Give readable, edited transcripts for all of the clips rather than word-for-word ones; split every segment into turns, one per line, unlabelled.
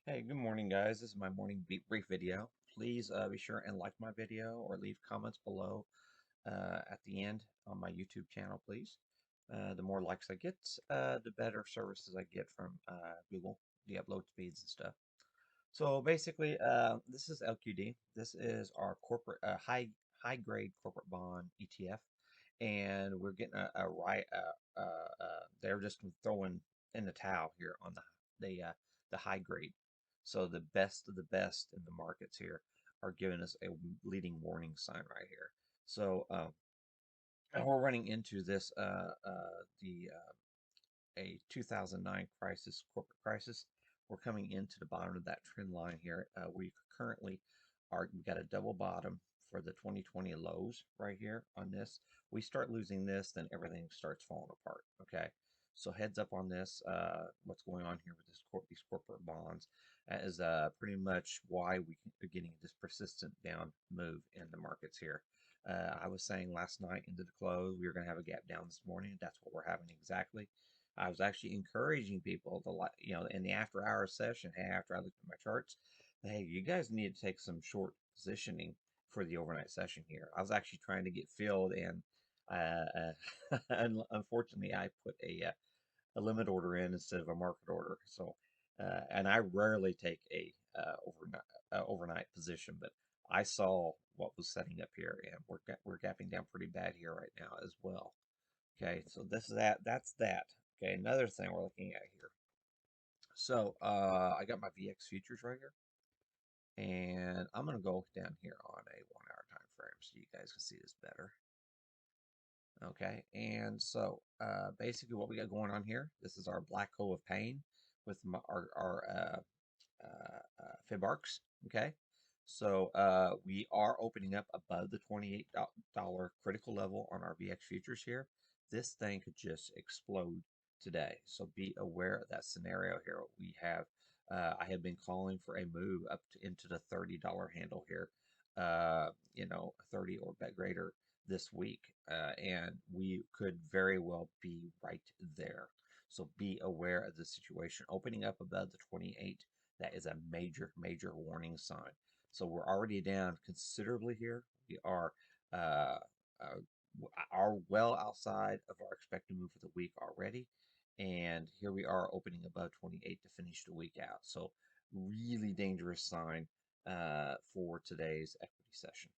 Hey, good morning, guys. This is my morning brief video. Please be sure and like my video or leave comments below at the end on my YouTube channel, please. The more likes I get, the better services I get from Google, the upload speeds and stuff. So basically, this is LQD. This is our corporate high grade corporate bond ETF, and we're getting a right. They're just throwing in the towel here on the high grade. So the best of the best in the markets here are giving us a leading warning sign right here. So and we're running into this the a 2009 crisis, corporate crisis. We're coming into the bottom of that trend line here. We currently we got a double bottom for the 2020 lows right here on this. We start losing this, then everything starts falling apart. Okay, so heads up on this. What's going on here with these corporate bonds is pretty much why we are getting this persistent down move in the markets here. I was saying last night into the close we were going to have a gap down this morning. That's what we're having exactly. I was actually encouraging people to, like, in the after hours session, hey, after I looked at my charts, hey, you guys need to take some short positioning for the overnight session here. I was actually trying to get filled, and unfortunately, I put a limit order in instead of a market order. So, and I rarely take a overnight position, but I saw what was setting up here, and we're gapping down pretty bad here right now as well. Okay, so this is that. That's that. Okay, another thing we're looking at here. So I got my VX futures right here, and I'm gonna go down here on a 1 hour time frame so you guys can see this better. Okay, and so basically what we got going on here, this is our black hole of pain with our fib arcs. Okay, so we are opening up above the $28 critical level on our VX futures here. This thing could just explode today, so be aware of that scenario here. We have I have been calling for a move up into the $30 handle here, 30 or greater this week, and we could very well be right there. So be aware of the situation. Opening up above the 28, that is a major, major warning sign. So we're already down considerably here. We uh, uh, are well outside of our expected move for the week already. And here we are opening above 28 to finish the week out. So really dangerous sign for today's equity session.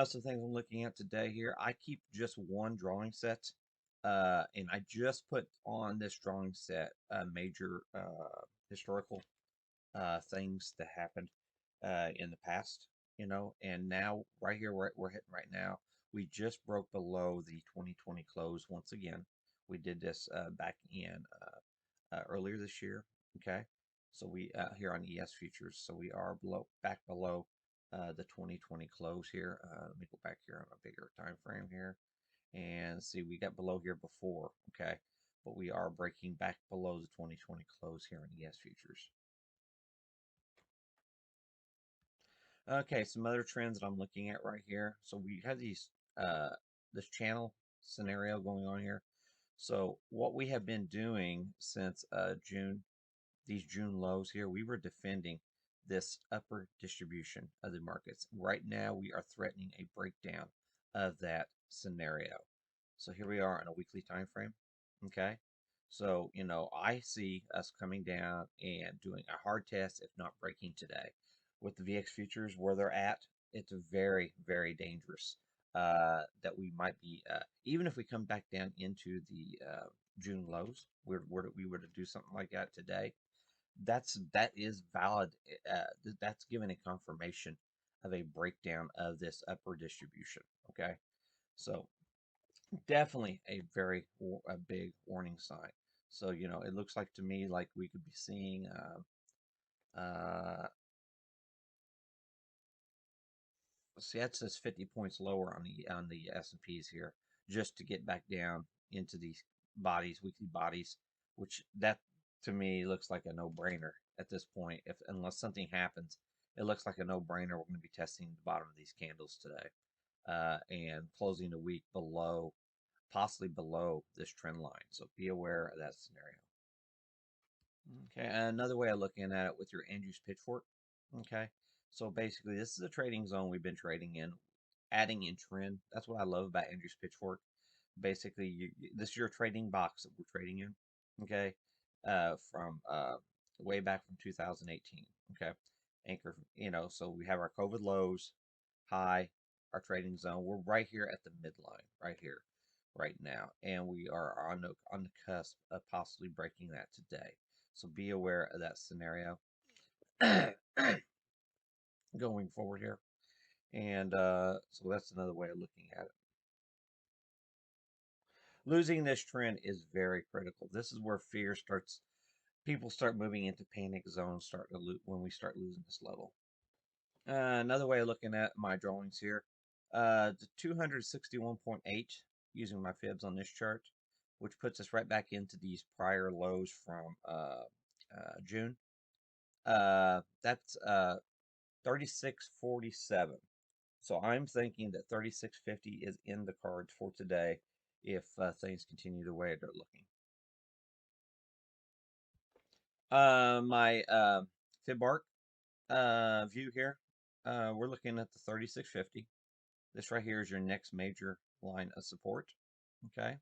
Some things I'm looking at today here. I keep just one drawing set, and I just put on this drawing set major historical things that happened in the past, and now right here we're hitting right now. We just broke below the 2020 close once again. We did this back in earlier this year. Okay, so we here on ES futures, so we are back below the 2020 close here. Let me go back here on a bigger time frame here and see we got below here before. Okay, but we are breaking back below the 2020 close here on ES futures. Okay, some other trends that I'm looking at right here. So we have this channel scenario going on here. So what we have been doing since June, these June lows here, we were defending this upper distribution of the markets. Right now, we are threatening a breakdown of that scenario. So here we are on a weekly time frame. Okay. So, I see us coming down and doing a hard test, if not breaking today. With the VX futures where they're at, it's very, very dangerous that we might be, even if we come back down into the June lows, we were to do something like that today, that is valid. That's given a confirmation of a breakdown of this upper distribution. Okay, so definitely a big warning sign. So it looks like to me like we could be seeing see that says 50 points lower on the S&Ps here, just to get back down into these weekly bodies, which that to me looks like a no-brainer at this point. If unless something happens, it looks like a no-brainer. We're going to be testing the bottom of these candles today, and closing the week below, possibly below this trend line. So be aware of that scenario. Okay, another way of looking at it with your Andrews pitchfork. Okay, so basically, this is a trading zone we've been trading in, adding in trend. That's what I love about Andrews pitchfork. Basically, this is your trading box that we're trading in. Okay, from way back from 2018. Okay, anchor. So we have our COVID lows, high, our trading zone. We're right here at the midline, right here, right now, and we are on the cusp of possibly breaking that today. So be aware of that scenario going forward here. And so that's another way of looking at it. Losing this trend is very critical. This is where fear starts. People start moving into panic zones. Start to when we start losing this level. Another way of looking at my drawings here, the 261.8 using my fibs on this chart, which puts us right back into these prior lows from June. That's 36.47. So I'm thinking that 36.50 is in the cards for today if things continue the way they're looking. My fib arc view here, we're looking at the 36.50. This right here is your next major line of support. Okay,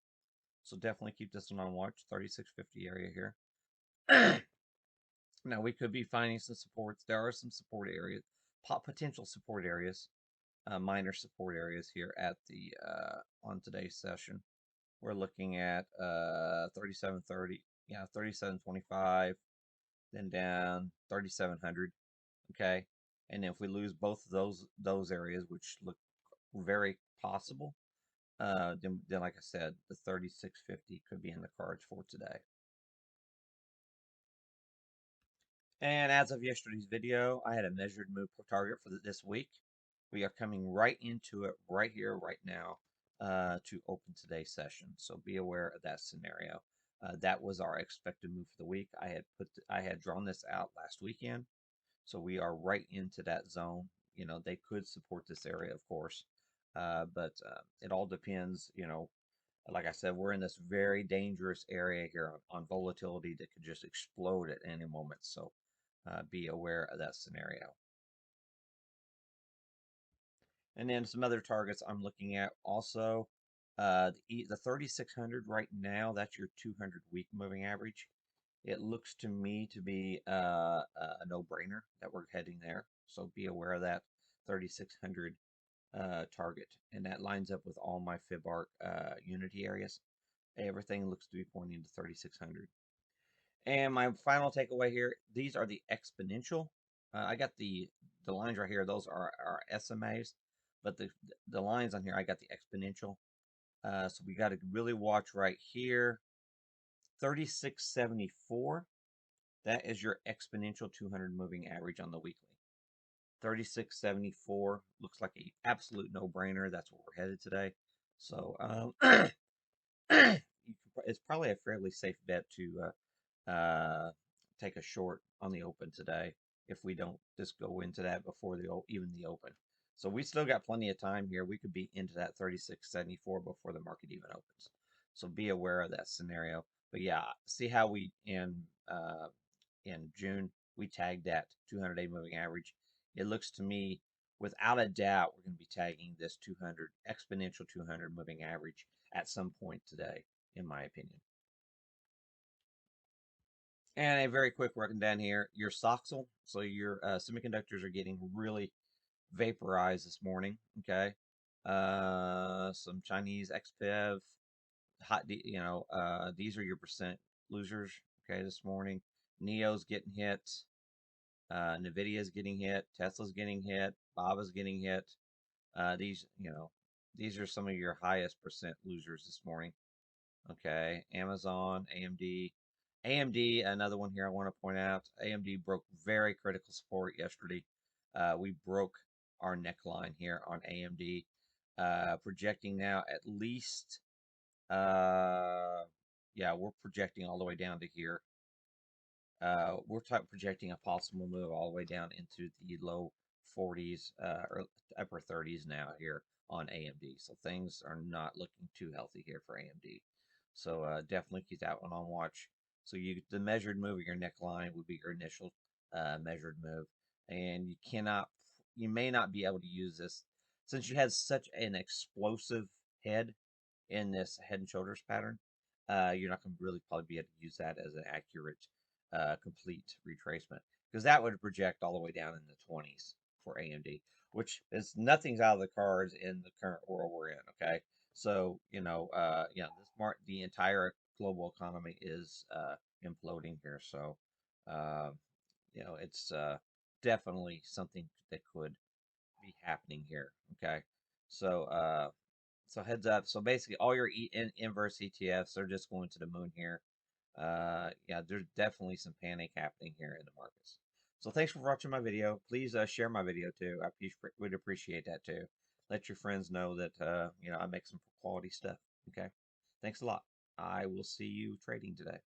so definitely keep this one on watch. 36.50 area here. Now we could be finding some supports. There are some support areas, potential support areas, minor support areas here at the on today's session. We're looking at 37.30, yeah, 37.25, then down 3700. Okay, and if we lose both of those areas, which look very possible, then like I said, the 36.50 could be in the cards for today. And as of yesterday's video, I had a measured move per target for this week. We are coming right into it right here, right now, to open today's session. So be aware of that scenario. That was our expected move for the week. I had drawn this out last weekend, so we are right into that zone. They could support this area, of course, but it all depends. Like I said, we're in this very dangerous area here on volatility that could just explode at any moment. So be aware of that scenario. And then some other targets I'm looking at also. The 3600 right now, that's your 200 week moving average. It looks to me to be a no-brainer that we're heading there. So be aware of that 3600 target. And that lines up with all my fib arc unity areas. Everything looks to be pointing to 3600. And my final takeaway here, these are the exponential. I got the lines right here. Those are our SMAs, but the lines on here, I got the exponential. So we got to really watch right here. 3674. That is your exponential 200 moving average on the weekly. 3674 looks like an absolute no-brainer. That's where we're headed today. So it's probably a fairly safe bet to take a short on the open today if we don't just go into that before even the open. So we still got plenty of time here. We could be into that 36.74 before the market even opens. So be aware of that scenario. But yeah, see how we in June we tagged that 200-day moving average. It looks to me, without a doubt, we're going to be tagging this 200 exponential 200 moving average at some point today, in my opinion. And a very quick rundown here. Your SOXL, so your semiconductors are getting really vaporized this morning. Okay, some Chinese XPEV, these are your percent losers. Okay, this morning, Neo's getting hit, Nvidia's getting hit, Tesla's getting hit, Baba's getting hit. These are some of your highest percent losers this morning. Okay, Amazon, AMD. AMD, another one here I want to point out. AMD broke very critical support yesterday. We broke our neckline here on AMD. Projecting now at least, yeah, we're projecting all the way down to here. We're projecting a possible move all the way down into the low 40s or upper 30s now here on AMD. So things are not looking too healthy here for AMD. So definitely keep that one on watch. So the measured move of your neckline would be your initial measured move, and you may not be able to use this since you had such an explosive head in this Head and Shoulders pattern. You're not going to really probably be able to use that as an accurate, complete retracement because that would project all the way down in the 20s for AMD, which is nothing's out of the cards in the current world we're in. Okay, so the entire global economy is imploding here. So, uh, it's definitely something that could be happening here. Okay, so so heads up. So basically, all your inverse ETFs are just going to the moon here. Yeah, there's definitely some panic happening here in the markets. So thanks for watching my video. Please share my video too. I would appreciate that too. Let your friends know that I make some quality stuff. Okay. Thanks a lot. I will see you trading today.